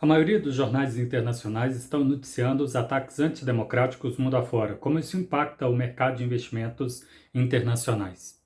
A maioria dos jornais internacionais estão noticiando os ataques antidemocráticos mundo afora, como isso impacta o mercado de investimentos internacionais.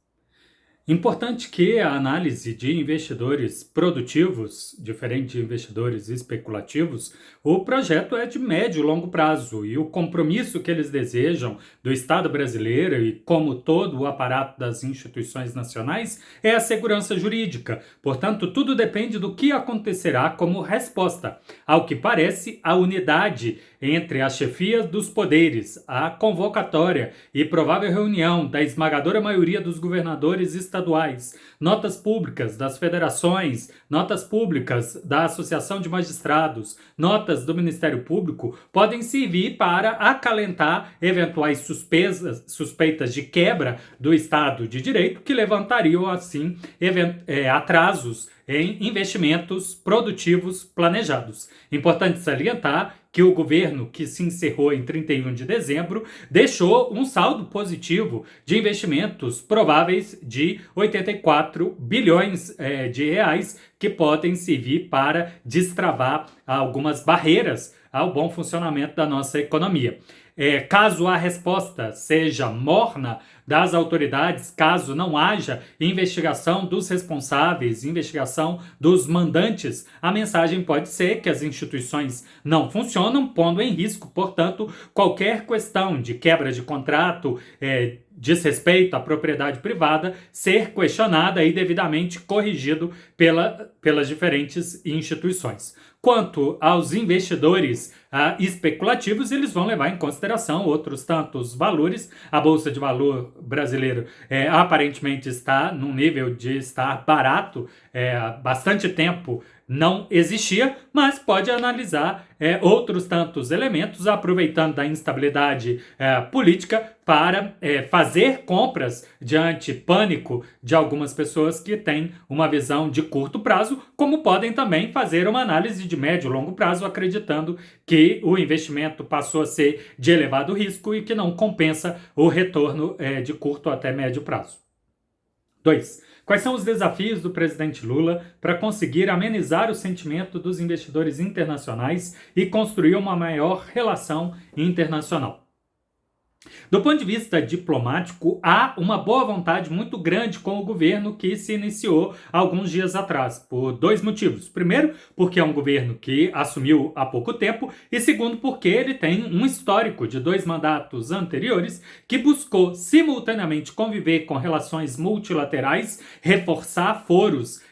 Importante que a análise de investidores produtivos, diferente de investidores especulativos, o projeto é de médio e longo prazo e o compromisso que eles desejam do Estado brasileiro e como todo o aparato das instituições nacionais é a segurança jurídica. Portanto, tudo depende do que acontecerá como resposta. Ao que parece, a unidade entre as chefias dos poderes, a convocatória e provável reunião da esmagadora maioria dos governadores estaduais, notas públicas das federações, notas públicas da Associação de Magistrados, notas do Ministério Público, podem servir para acalentar eventuais suspeitas de quebra do Estado de Direito que levantariam, assim, atrasos em investimentos produtivos planejados. Importante salientar que o governo, que se encerrou em 31 de dezembro, deixou um saldo positivo de investimentos prováveis de 84 bilhões de reais, que podem servir para destravar algumas barreiras ao bom funcionamento da nossa economia. Caso a resposta seja morna das autoridades, caso não haja investigação dos responsáveis, investigação dos mandantes, a mensagem pode ser que as instituições não funcionam, pondo em risco, portanto, qualquer questão de quebra de contrato, desrespeito à propriedade privada, ser questionada e devidamente corrigido pelas diferentes instituições. Quanto aos investidores especulativos, eles vão levar em consideração outros tantos valores. A Bolsa de Valor brasileira aparentemente está num nível de estar barato, há bastante tempo não existia, mas pode analisar outros tantos elementos, aproveitando da instabilidade política para fazer compras diante pânico de algumas pessoas que têm uma visão de curto prazo, como podem também fazer uma análise de médio e longo prazo, acreditando que o investimento passou a ser de elevado risco e que não compensa o retorno de curto até médio prazo. 2. Quais são os desafios do presidente Lula para conseguir amenizar o sentimento dos investidores internacionais e construir uma maior relação internacional? Do ponto de vista diplomático, há uma boa vontade muito grande com o governo que se iniciou alguns dias atrás, por dois motivos. Primeiro, porque é um governo que assumiu há pouco tempo, e segundo, porque ele tem um histórico de 2 mandatos anteriores que buscou simultaneamente conviver com relações multilaterais, reforçar foros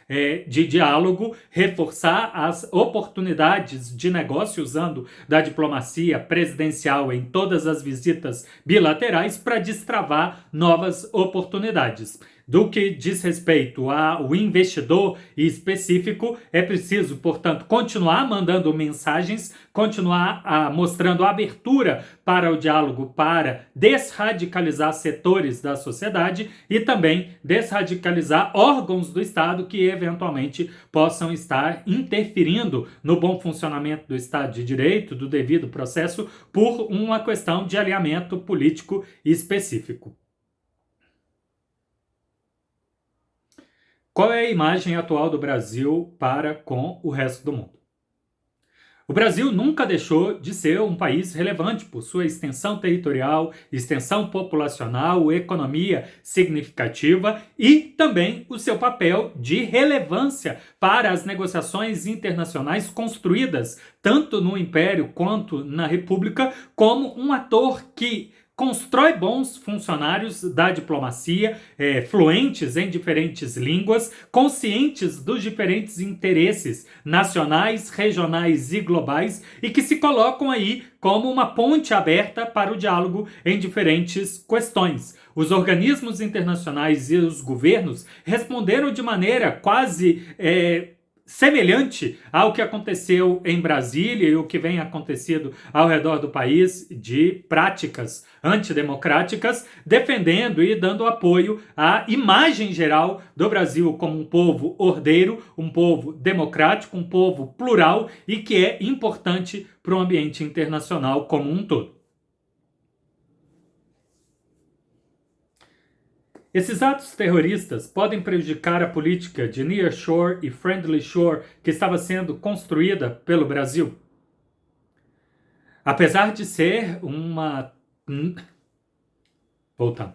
de diálogo, reforçar as oportunidades de negócio usando da diplomacia presidencial em todas as visitas bilaterais para destravar novas oportunidades. Do que diz respeito ao investidor específico, é preciso, portanto, continuar mandando mensagens, continuar mostrando abertura para o diálogo, para desradicalizar setores da sociedade e também desradicalizar órgãos do Estado que eventualmente possam estar interferindo no bom funcionamento do Estado de Direito, do devido processo, por uma questão de alinhamento político específico. Qual é a imagem atual do Brasil para com o resto do mundo? O Brasil nunca deixou de ser um país relevante por sua extensão territorial, extensão populacional, economia significativa e também o seu papel de relevância para as negociações internacionais construídas tanto no Império quanto na República, como um ator que constrói bons funcionários da diplomacia, fluentes em diferentes línguas, conscientes dos diferentes interesses nacionais, regionais e globais, e que se colocam aí como uma ponte aberta para o diálogo em diferentes questões. Os organismos internacionais e os governos responderam de maneira quase semelhante ao que aconteceu em Brasília e o que vem acontecendo ao redor do país de práticas antidemocráticas, defendendo e dando apoio à imagem geral do Brasil como um povo ordeiro, um povo democrático, um povo plural e que é importante para o ambiente internacional como um todo. Esses atos terroristas podem prejudicar a política de nearshore e friendly shore que estava sendo construída pelo Brasil. Apesar de ser uma... Voltando.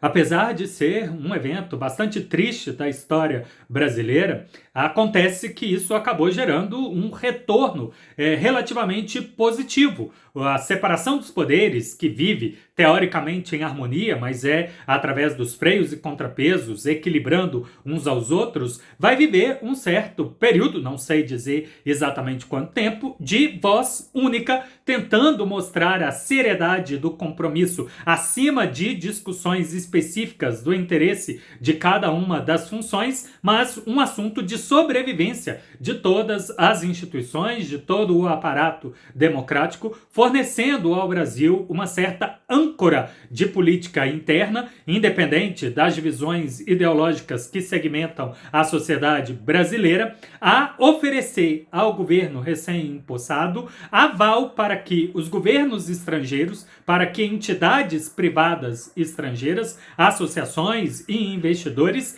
Apesar de ser um evento bastante triste da história brasileira, acontece que isso acabou gerando um retorno relativamente positivo. A separação dos poderes, que vive teoricamente em harmonia, mas é através dos freios e contrapesos, equilibrando uns aos outros, vai viver um certo período, não sei dizer exatamente quanto tempo, de voz única, tentando mostrar a seriedade do compromisso acima de discussões específicas do interesse de cada uma das funções, mas um assunto de sobrevivência de todas as instituições, de todo o aparato democrático, fornecendo ao Brasil uma certa âncora de política interna, independente das divisões ideológicas que segmentam a sociedade brasileira, a oferecer ao governo recém-impossado aval para que os governos estrangeiros, para que entidades privadas estrangeiras, associações e investidores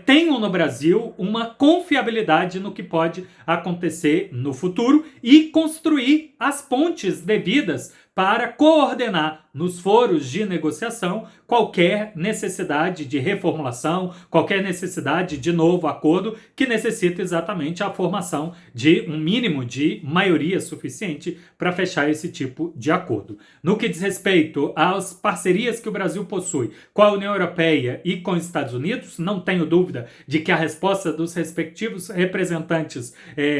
tenham no Brasil uma confiabilidade no que pode acontecer no futuro e construir as pontes devidas para coordenar nos foros de negociação qualquer necessidade de reformulação, qualquer necessidade de novo acordo que necessita exatamente a formação de um mínimo de maioria suficiente para fechar esse tipo de acordo. No que diz respeito às parcerias que o Brasil possui com a União Europeia e com os Estados Unidos, não tenho dúvida de que a resposta dos respectivos representantes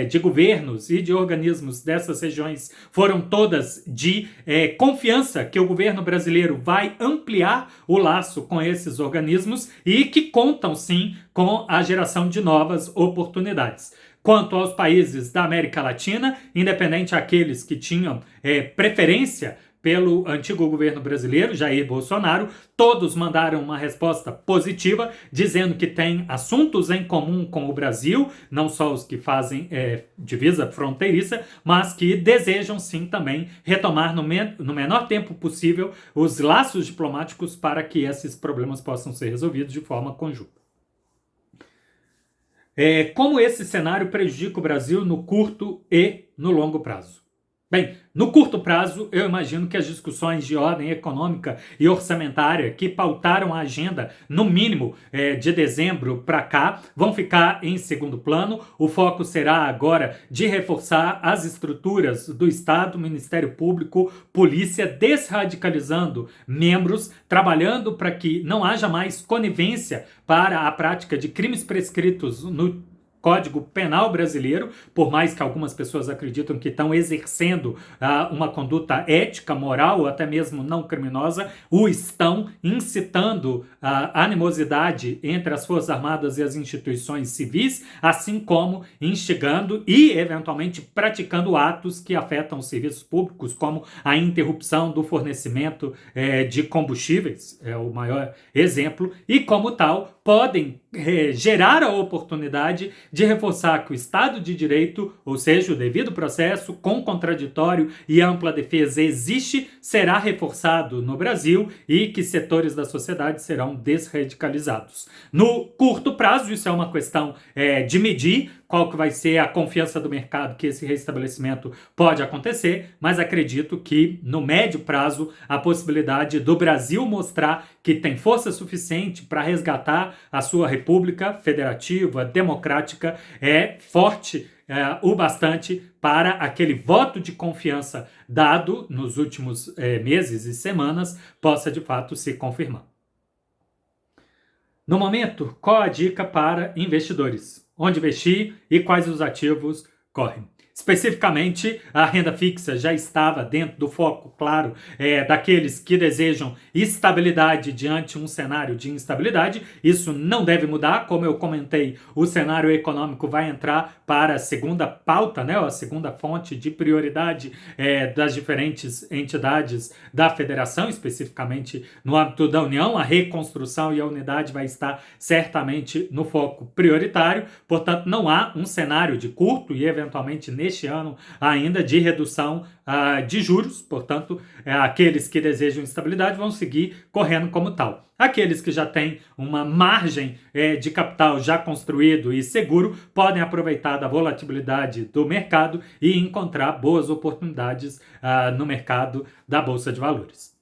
de governos e de organismos dessas regiões foram todas de confiança que o governo brasileiro vai ampliar o laço com esses organismos e que contam sim com a geração de novas oportunidades. Quanto aos países da América Latina, independente aqueles que tinham preferência pelo antigo governo brasileiro, Jair Bolsonaro, todos mandaram uma resposta positiva, dizendo que tem assuntos em comum com o Brasil, não só os que fazem divisa fronteiriça, mas que desejam sim também retomar no menor tempo possível os laços diplomáticos para que esses problemas possam ser resolvidos de forma conjunta. Como esse cenário prejudica o Brasil no curto e no longo prazo? Bem, no curto prazo, eu imagino que as discussões de ordem econômica e orçamentária que pautaram a agenda, no mínimo de dezembro para cá, vão ficar em segundo plano. O foco será agora de reforçar as estruturas do Estado, Ministério Público, Polícia, desradicalizando membros, trabalhando para que não haja mais conivência para a prática de crimes prescritos no Código Penal brasileiro, por mais que algumas pessoas acreditam que estão exercendo uma conduta ética, moral ou até mesmo não criminosa, o estão incitando a animosidade entre as Forças Armadas e as instituições civis, assim como instigando e, eventualmente, praticando atos que afetam os serviços públicos, como a interrupção do fornecimento de combustíveis, é o maior exemplo, e como tal, podem gerar a oportunidade de reforçar que o Estado de Direito, ou seja, o devido processo, com contraditório e ampla defesa existe, será reforçado no Brasil e que setores da sociedade serão desradicalizados. No curto prazo, isso é uma questão de medir qual que vai ser a confiança do mercado que esse restabelecimento pode acontecer, mas acredito que no médio prazo a possibilidade do Brasil mostrar que tem força suficiente para resgatar a sua república federativa, democrática, é forte o bastante para aquele voto de confiança dado nos últimos meses e semanas possa de fato se confirmar. No momento, qual a dica para investidores? Onde investir e quais os ativos correm? Especificamente, a renda fixa já estava dentro do foco, claro, daqueles que desejam estabilidade diante de um cenário de instabilidade. Isso não deve mudar, como eu comentei, o cenário econômico vai entrar para a segunda pauta, a segunda fonte de prioridade das diferentes entidades da federação, especificamente no âmbito da União. A reconstrução e a unidade vai estar certamente no foco prioritário, portanto não há um cenário de curto e eventualmente neste ano ainda de redução de juros, portanto, aqueles que desejam estabilidade vão seguir correndo como tal. Aqueles que já têm uma margem de capital já construído e seguro podem aproveitar da volatilidade do mercado e encontrar boas oportunidades no mercado da Bolsa de Valores.